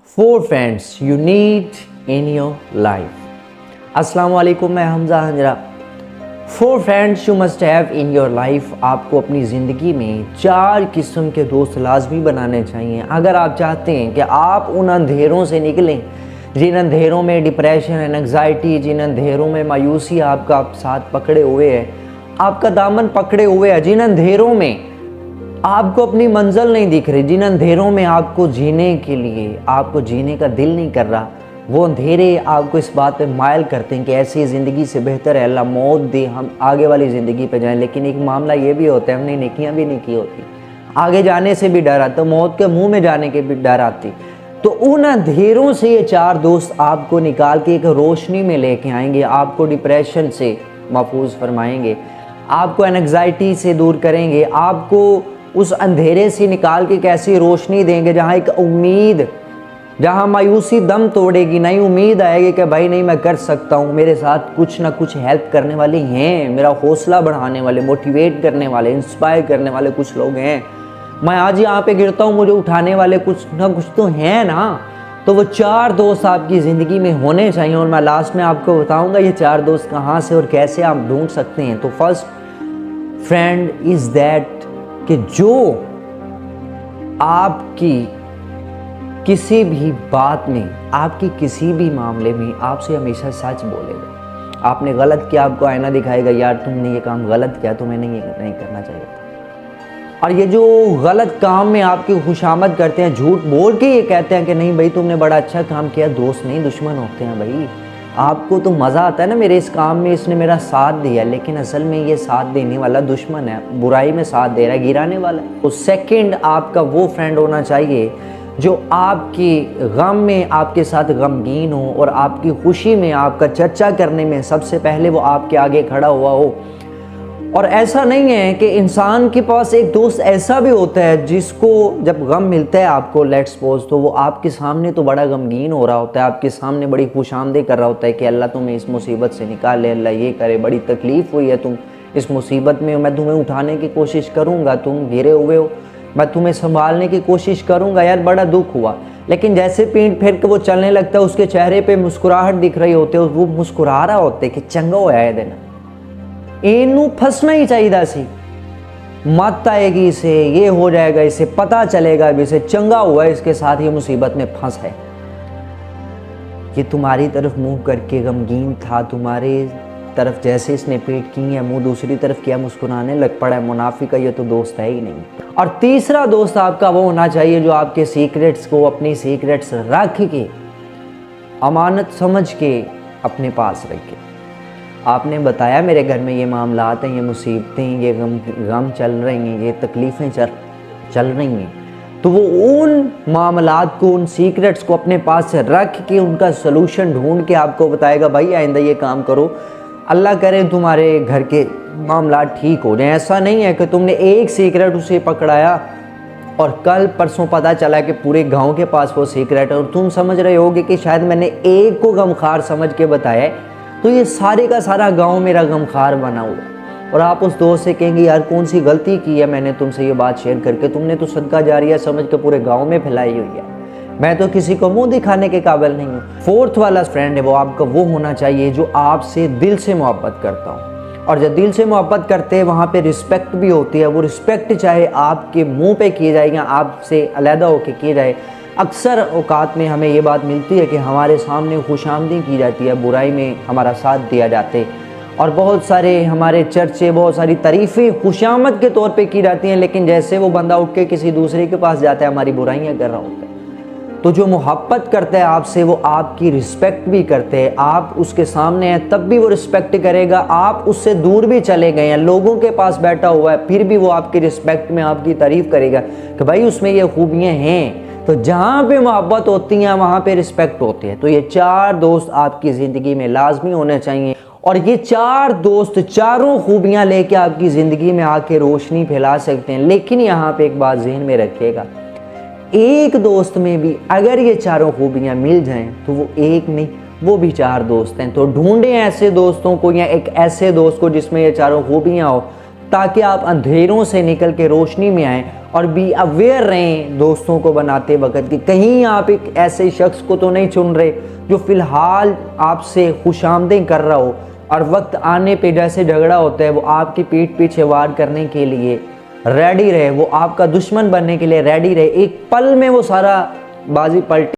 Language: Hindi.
4 friends you need in your life। अस्सलाम वालेकुम, मैं Hamza हंजरा। 4 friends you must have in your life। आपको अपनी ज़िंदगी में 4 किस्म के दोस्त लाजमी बनाने चाहिए अगर आप चाहते हैं कि आप उन अंधेरों से निकलें जिन अंधेरों में डिप्रेशन एंड एंग्जाइटी, जिन अंधेरों में मायूसी आपका साथ पकड़े हुए है, आपका दामन पकड़े हुए है, जिन अंधेरों में आपको अपनी मंजिल नहीं दिख रही, जिन अंधेरों में आपको जीने के लिए आपको जीने का दिल नहीं कर रहा, वो अंधेरे आपको इस बात पे मायल करते हैं कि ऐसी ज़िंदगी से बेहतर है अल्लाह मौत दे, हम आगे वाली ज़िंदगी पे जाएं। लेकिन एक मामला ये भी होता है, हमने नेकियां भी नहीं की होती, आगे जाने से भी डर आता, मौत के मुँह में जाने के भी डर आती। तो उन अंधेरों से ये 4 दोस्त आपको निकाल के एक रोशनी में लेके आएंगे, आपको डिप्रेशन से महफूज फरमाएंगे, आपको एंग्जाइटी से दूर करेंगे, आपको उस अंधेरे से निकाल के कैसी रोशनी देंगे जहाँ एक उम्मीद, जहाँ मायूसी दम तोड़ेगी, नई उम्मीद आएगी कि भाई नहीं मैं कर सकता हूँ, मेरे साथ कुछ ना कुछ हेल्प करने वाले हैं, मेरा हौसला बढ़ाने वाले, मोटिवेट करने वाले, इंस्पायर करने वाले कुछ लोग हैं, मैं आज यहाँ पे गिरता हूँ मुझे उठाने वाले कुछ ना कुछ तो हैं ना। तो वो 4 दोस्त आपकी ज़िंदगी में होने चाहिए और मैं लास्ट में आपको बताऊँगा ये 4 दोस्त कहाँ से और कैसे आप ढूंढ सकते हैं। तो फर्स्ट फ्रेंड इज़ दैट कि जो आपकी किसी भी बात में, आपकी किसी भी मामले में आपसे हमेशा सच बोलेगा। आपने गलत किया, आपको आईना दिखाएगा यार तुमने ये काम गलत किया, तुम्हें नहीं करना चाहिए था। और ये जो गलत काम में आपकी खुशामद करते हैं, झूठ बोल के ये कहते हैं कि नहीं भाई तुमने बड़ा अच्छा काम किया, दोस्त नहीं दुश्मन होते हैं भाई। आपको तो मज़ा आता है ना मेरे इस काम में, इसने मेरा साथ दिया, लेकिन असल में ये साथ देने वाला दुश्मन है, बुराई में साथ दे रहा है, गिराने वाला है। तो सेकंड आपका वो फ्रेंड होना चाहिए जो आपकी गम में आपके साथ गमगीन हो और आपकी खुशी में आपका चर्चा करने में सबसे पहले वो आपके आगे खड़ा हुआ हो। और ऐसा नहीं है कि इंसान के पास एक दोस्त ऐसा भी होता है जिसको जब गम मिलता है आपको, लेट्स सपोज, तो वो आपके सामने तो बड़ा गमगीन हो रहा होता है, आपके सामने बड़ी खुशामदी कर रहा होता है कि अल्लाह तुम्हें इस मुसीबत से निकाल ले, अल्लाह ये करे, बड़ी तकलीफ़ हुई है, तुम इस मुसीबत में, मैं तुम्हें उठाने की कोशिश करूँगा, तुम गिरे हुए हो, मैं तुम्हें संभालने की कोशिश करूँगा, यार बड़ा दुख हुआ। लेकिन जैसे पीठ फेर के वो चलने लगता है, उसके चेहरे पर मुस्कुराहट दिख रही होती है, वो मुस्कुरा रहा होता है कि चंगा होया है दिन, इनू फंसना ही चाहिए सी, मत आएगी इसे, ये हो जाएगा, इसे पता चलेगा अभी इसे चंगा हुआ है, इसके साथ ये मुसीबत में फंस है। ये तुम्हारी तरफ मुंह करके गमगीन था, तुम्हारे तरफ जैसे इसने पेट की है, मुंह दूसरी तरफ किया, मुस्कुराने लग पड़ा है, मुनाफिक है, ये तो दोस्त है ही नहीं। और तीसरा दोस्त आपका वो होना चाहिए जो आपके सीक्रेट्स को, अपनी सीक्रेट्स रख के, अमानत समझ के अपने पास रखे। आपने बताया मेरे घर में ये मामलात हैं, ये मुसीबतें, ये गम चल रही हैं, ये तकलीफ़ें चल रही हैं, तो वो उन मामलात को, उन सीक्रेट्स को अपने पास से रख के उनका सलूशन ढूंढ के आपको बताएगा भाई आइंदा ये काम करो, अल्लाह करे तुम्हारे घर के मामलात ठीक हो जाए। ऐसा नहीं है कि तुमने एक सीक्रेट उसे पकड़ाया और कल परसों पता चला कि पूरे गाँव के पास वो सीक्रेट है और तुम समझ रहे होगे कि शायद मैंने एक को गमखार समझ के बताया तो ये सारे का सारा गांव मेरा गमखार बना हुआ। और आप उस दोस्त से कहेंगे यार कौन सी गलती की है मैंने तुमसे ये बात शेयर करके, तुमने तो सदका जारिया समझ के पूरे गांव में फैलाई हुई है, मैं तो किसी को मुंह दिखाने के काबिल नहीं हूँ। 4th वाला फ्रेंड है वो आपका वो होना चाहिए जो आपसे दिल से मोहब्बत करता हो। और जब दिल से मोहब्बत करते हैं वहाँ पर रिस्पेक्ट भी होती है, वो रिस्पेक्ट चाहे आपके मुँह पर किए जाए या आपसे अलहदा होकर किए जाए। अक्सर औकात में हमें ये बात मिलती है कि हमारे सामने खुशामदी की जाती है, बुराई में हमारा साथ दिया जाते, और बहुत सारे हमारे चर्चे, बहुत सारी तारीफ़ें खुशामद के तौर पे की जाती हैं, लेकिन जैसे वो बंदा उठ के किसी दूसरे के पास जाता है हमारी बुराइयां कर रहा होता है। तो जो मोहब्बत करता है आपसे वो आपकी रिस्पेक्ट भी करते हैं, आप उसके सामने हैं तब भी वो रिस्पेक्ट करेगा, आप उससे दूर भी चले गए हैं, लोगों के पास बैठा हुआ है फिर भी वो आपकी रिस्पेक्ट में आपकी तारीफ़ करेगा कि भाई उसमें ये खूबियाँ हैं। तो जहाँ पे मोहब्बत होती है वहाँ पे रिस्पेक्ट होती है। तो ये 4 दोस्त आपकी ज़िंदगी में लाजमी होने चाहिए और ये 4 दोस्त चारों खूबियाँ लेके आपकी ज़िंदगी में आके रोशनी फैला सकते हैं। लेकिन यहाँ पे एक बात ज़हन में रखिएगा, एक दोस्त में भी अगर ये चारों खूबियाँ मिल जाएं तो वो एक नहीं, वो भी 4 दोस्त हैं। तो ढूंढें ऐसे दोस्तों को या एक ऐसे दोस्त को जिसमें ये चारों खूबियाँ हो, ताकि आप अंधेरों से निकल के रोशनी में आएँ और बी अवेयर रहें दोस्तों को बनाते वक्त कि कहीं आप एक ऐसे शख्स को तो नहीं चुन रहे जो फ़िलहाल आपसे खुशामदें कर रहा हो और वक्त आने पे जैसे झगड़ा होता है वो आपकी पीठ पीछे वार करने के लिए रेडी रहे, वो आपका दुश्मन बनने के लिए रेडी रहे, एक पल में वो सारा बाजी पलट